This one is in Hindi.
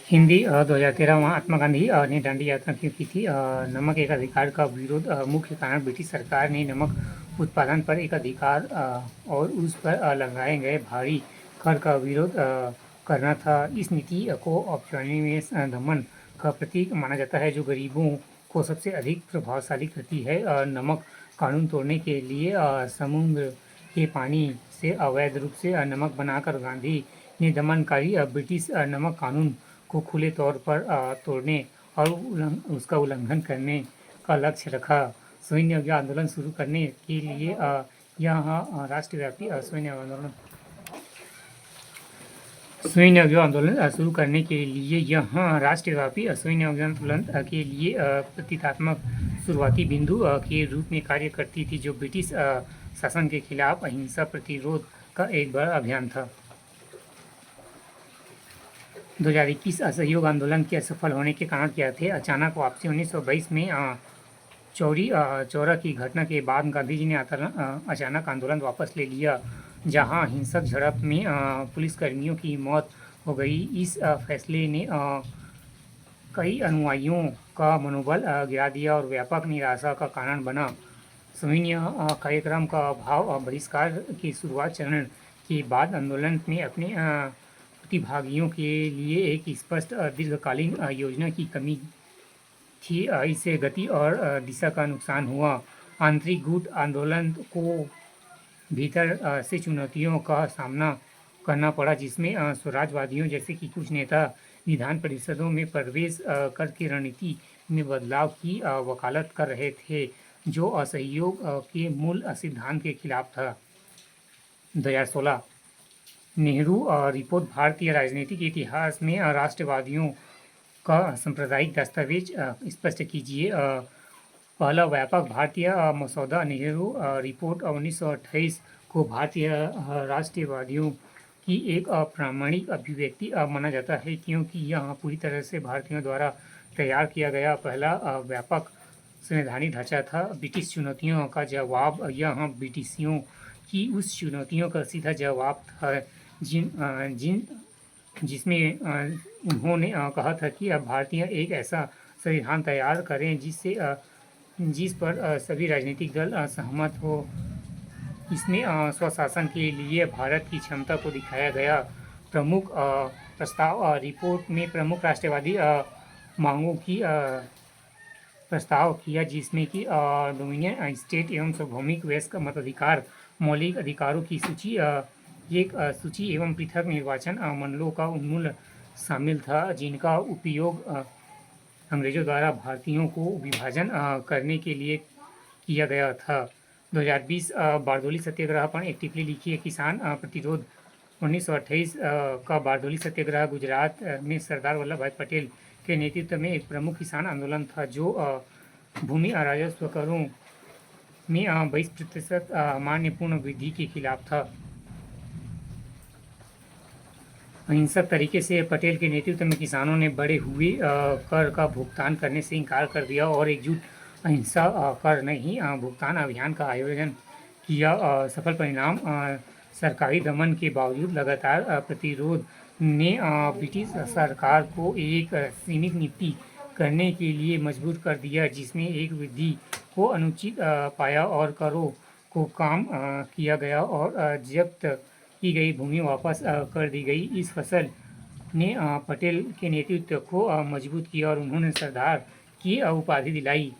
हिंदी 2013 महात्मा गांधी ने दांडी यात्रा क्यों की थी? नमक एक अधिकार का विरोध मुख्य कारण ब्रिटिश सरकार ने नमक उत्पादन पर एक अधिकार और उस पर लगाए गए भारी कर का विरोध करना था। इस नीति को औपनिवेश दमन का प्रतीक माना जाता है जो गरीबों को सबसे अधिक प्रभावशाली करती है। नमक कानून तोड़ने के लिए समुद्र के पानी से अवैध रूप से नमक बनाकर गांधी ने दमनकारी ब्रिटिश नमक कानून को खुले तौर पर तोड़ने और उसका उल्लंघन करने का लक्ष्य रखा। सविनय आंदोलन शुरू करने के लिए यह राष्ट्रव्यापी सविनय आंदोलन शुरू करने के लिए यह राष्ट्रव्यापी सविनय आंदोलन के लिए प्रतीकात्मक शुरुआती बिंदु के रूप में कार्य करती थी, जो ब्रिटिश शासन के खिलाफ अहिंसा प्रतिरोध का एक बड़ा अभियान था। 2021 असहयोग आंदोलन के असफल होने के कारण क्या थे? अचानक वापसी 1922 में चौरी चौरा की घटना के बाद गांधी जी ने अचानक आंदोलन वापस ले लिया, जहां हिंसक झड़प में पुलिसकर्मियों की मौत हो गई। इस फैसले ने कई अनुयायियों का मनोबल गिरा दिया और व्यापक निराशा का कारण बना। सविनय कार्यक्रम का अभाव, बहिष्कार के शुरुआत चरण के बाद आंदोलन में अपने प्रतिभागियों के लिए एक स्पष्ट दीर्घकालीन योजना की कमी थी। इससे गति और दिशा का नुकसान हुआ। आंतरिक गुट आंदोलन को भीतर से चुनौतियों का सामना करना पड़ा, जिसमें स्वराजवादियों जैसे कि कुछ नेता विधान परिषदों में प्रवेश करके रणनीति में बदलाव की वकालत कर रहे थे, जो असहयोग के मूल सिद्धांत के खिलाफ था। 2016 नेहरू रिपोर्ट भारतीय राजनीतिक इतिहास में राष्ट्रवादियों का सांप्रदायिक दस्तावेज स्पष्ट कीजिए। पहला व्यापक भारतीय मसौदा नेहरू रिपोर्ट 1928 को भारतीय राष्ट्रवादियों की एक अप्रामाणिक अभिव्यक्ति माना जाता है, क्योंकि यह पूरी तरह से भारतीयों द्वारा तैयार किया गया पहला व्यापक संवैधानिक ढांचा था। ब्रिटिश चुनौतियों का जवाब यह ब्रिटिशियों की उस चुनौतियों का सीधा जवाब था जिसमें उन्होंने कहा था कि अब भारतीय एक ऐसा संविधान तैयार करें जिस पर सभी राजनीतिक दल सहमत हो। इसमें स्वशासन के लिए भारत की क्षमता को दिखाया गया। प्रमुख प्रस्ताव रिपोर्ट में प्रमुख राष्ट्रवादी मांगों की प्रस्ताव किया, जिसमें कि डोमिनियन स्टेट एवं सार्वभौमिक वयस्क मताधिकार, मौलिक अधिकारों की सूची, एक सूची एवं पृथक निर्वाचन मंडलों का उन्मूलन शामिल था, जिनका उपयोग अंग्रेजों द्वारा भारतीयों को विभाजन करने के लिए किया गया था। 2020 बारदोली सत्याग्रह पर एक टिप्पणी लिखी। किसान प्रतिरोध 1928 का बारदोली सत्याग्रह गुजरात में सरदार वल्लभ भाई पटेल के नेतृत्व में एक प्रमुख किसान आंदोलन था, जो भूमि राजस्व करों में 22% मान्यपूर्ण वृद्धि के खिलाफ था। अहिंसक तरीके से पटेल के नेतृत्व में किसानों ने बढ़े हुए कर का भुगतान करने से इनकार कर दिया और एकजुट अहिंसा कर नहीं भुगतान अभियान का आयोजन किया। सफल परिणाम सरकारी दमन के बावजूद लगातार प्रतिरोध ने ब्रिटिश सरकार को एक सीमित नीति करने के लिए मजबूर कर दिया, जिसमें एक वृद्धि को अनुचित पाया और करों को कम किया गया और जब्त की गई भूमि वापस कर दी गई। इस फसल ने पटेल के नेतृत्व को मजबूत किया और उन्होंने सरदार की उपाधि दिलाई।